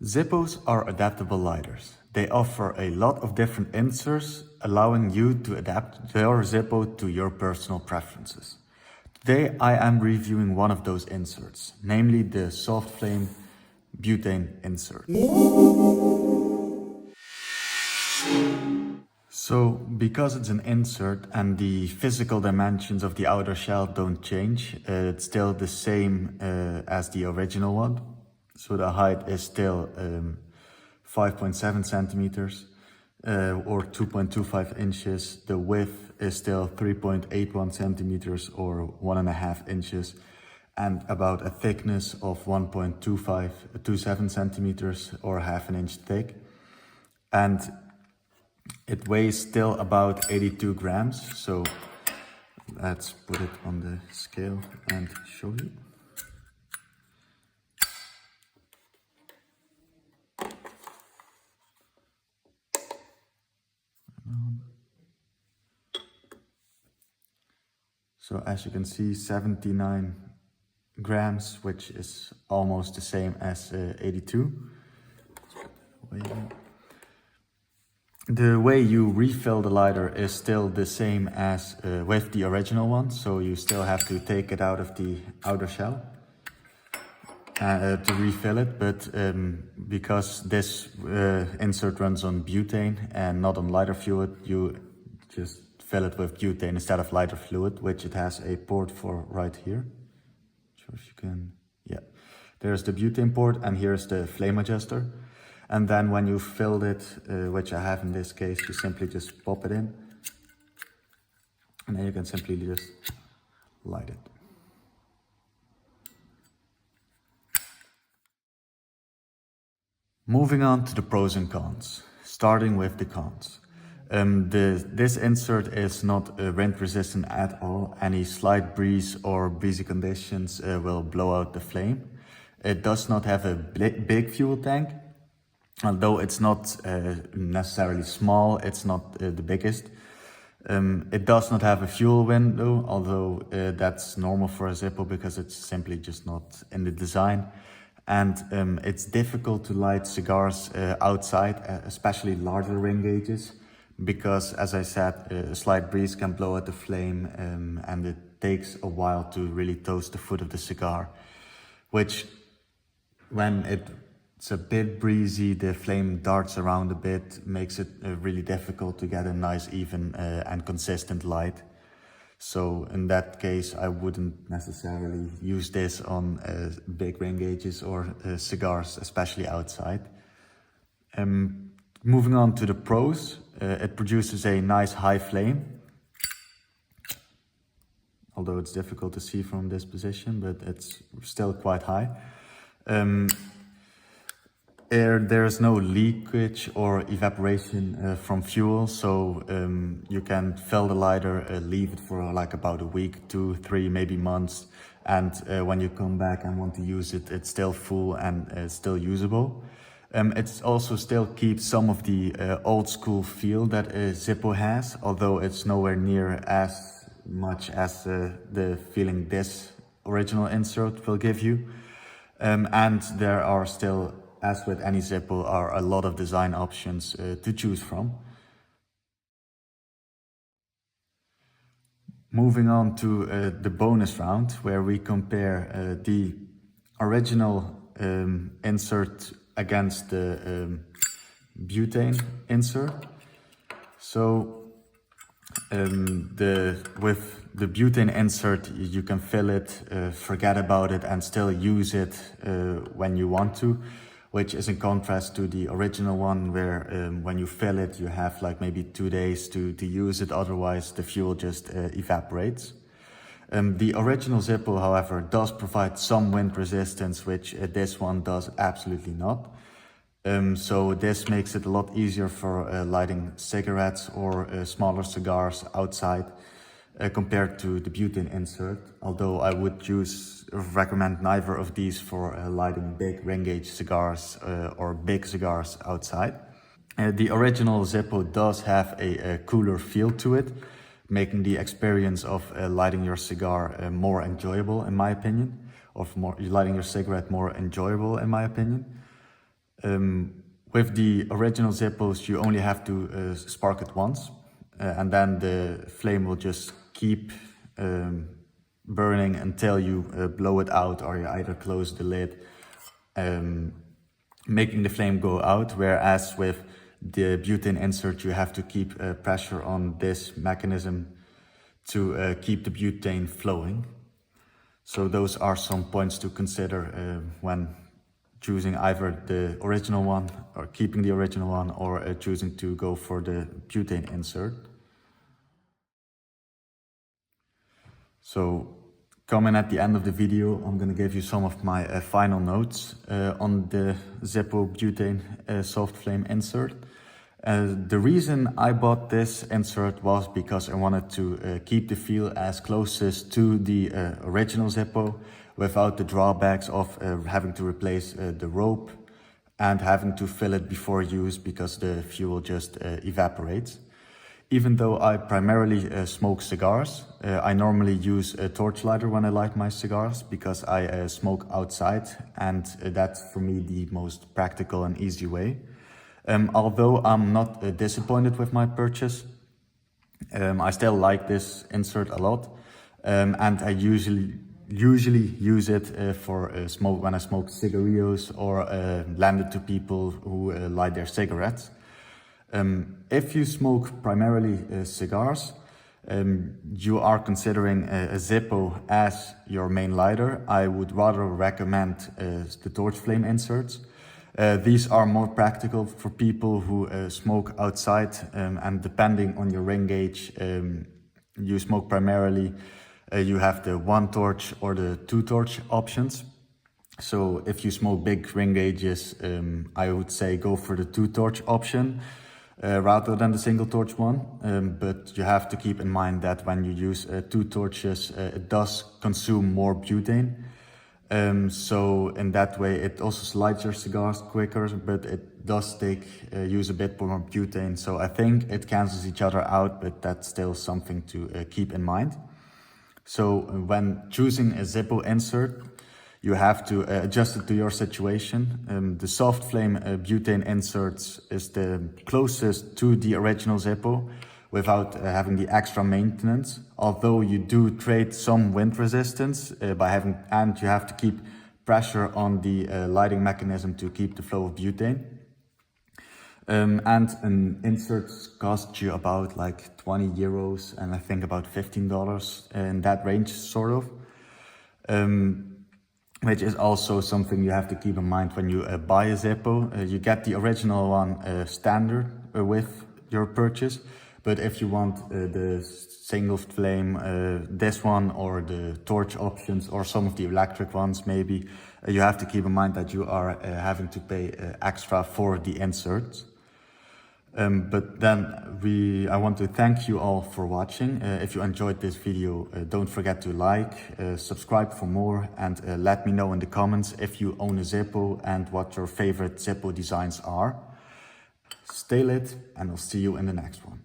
Zippos are adaptable lighters. They offer a lot of different inserts, allowing you to adapt your Zippo to your personal preferences. Today I am reviewing one of those inserts, namely the Soft Flame butane insert. So, because it's an insert and the physical dimensions of the outer shell don't change, it's still the same as the original one. So the height is still 5.7 centimeters or 2.25 inches. The width is still 3.81 centimeters or 1.5 inches, and about a thickness of 1.27 centimeters or half an inch thick. And it weighs still about 82 grams. So let's put it on the scale and show you. So as you can see, 79 grams, which is almost the same as 82. The way you refill the lighter is still the same as with the original one, so you still have to take it out of the outer shell to refill it, but because this insert runs on butane and not on lighter fluid, you just fill it with butane instead of lighter fluid, which it has a port for right here. So if you can, yeah, there's the butane port and here's the flame adjuster. And then when you filled it, which I have in this case, you simply just pop it in. And then you can simply just light it. Moving on to the pros and cons, starting with the cons. This insert is not wind resistant at all. Any slight breeze or breezy conditions will blow out the flame. It does not have a big fuel tank. Although it's not necessarily small, it's not the biggest. It does not have a fuel window, although that's normal for a Zippo because it's simply just not in the design. And it's difficult to light cigars outside, especially larger ring gauges, because as I said, a slight breeze can blow out the flame and it takes a while to really toast the foot of the cigar, which when it's a bit breezy, the flame darts around a bit, makes it really difficult to get a nice, even and consistent light. So in that case, I wouldn't necessarily use this on big ring gauges or cigars, especially outside. Moving on to the pros, it produces a nice high flame. Although it's difficult to see from this position, but it's still quite high. There's no leakage or evaporation from fuel, so you can fill the lighter, leave it for like about a week, 2, 3, maybe months, and when you come back and want to use it, it's still full and still usable. It also still keeps some of the old school feel that Zippo has, although it's nowhere near as much as the feeling this original insert will give you. And there are still, as with any Zippo, are a lot of design options to choose from. Moving on to the bonus round, where we compare the original insert against the butane insert. So with the butane insert, you can fill it, forget about it, and still use it when you want to, which is in contrast to the original one where when you fill it, you have like maybe 2 days to use it, otherwise the fuel just evaporates. The original Zippo, however, does provide some wind resistance, which this one does absolutely not. So this makes it a lot easier for lighting cigarettes or smaller cigars outside compared to the butane insert, although I would recommend neither of these for lighting big ring gauge cigars or big cigars outside. The original Zippo does have a cooler feel to it, making the experience of lighting your cigar more enjoyable, in my opinion, or lighting your cigarette more enjoyable, in my opinion. With the original Zippos, you only have to spark it once, and then the flame will just keep burning until you blow it out, or you either close the lid, making the flame go out. Whereas with the butane insert, you have to keep pressure on this mechanism to keep the butane flowing. So those are some points to consider when choosing either the original one, or keeping the original one, or choosing to go for the butane insert. So coming at the end of the video, I'm going to give you some of my final notes on the Zippo butane soft flame insert. The reason I bought this insert was because I wanted to keep the feel as closest to the original Zippo without the drawbacks of having to replace the rope and having to fill it before use because the fuel just evaporates. Even though I primarily smoke cigars, I normally use a torch lighter when I light my cigars because I smoke outside, and that's for me the most practical and easy way. Although I'm not disappointed with my purchase, I still like this insert a lot, and I usually use it for smoke when I smoke cigarillos or lend it to people who light their cigarettes. If you smoke primarily cigars, you are considering a Zippo as your main lighter, I would rather recommend the torch flame inserts. These are more practical for people who smoke outside, and depending on your ring gauge, you smoke primarily, you have the 1 torch or the 2 torch options. So if you smoke big ring gauges, I would say go for the 2 torch option rather than the single torch one. But you have to keep in mind that when you use 2 torches, it does consume more butane. So in that way, it also lights your cigars quicker, but it does use a bit more butane. So I think it cancels each other out, but that's still something to keep in mind. So when choosing a Zippo insert, you have to adjust it to your situation. The soft flame butane inserts is the closest to the original Zippo without having the extra maintenance. Although you do trade some wind resistance and you have to keep pressure on the lighting mechanism to keep the flow of butane. And an insert costs you about like 20 euros and I think about $15 in that range, sort of. Which is also something you have to keep in mind when you buy a Zippo. You get the original one standard with your purchase, but if you want the single flame, this one, or the torch options, or some of the electric ones maybe, you have to keep in mind that you are having to pay extra for the inserts. But then I want to thank you all for watching. If you enjoyed this video, don't forget to like, subscribe for more, and let me know in the comments if you own a Zippo and what your favorite Zippo designs are. Stay lit, and I'll see you in the next one.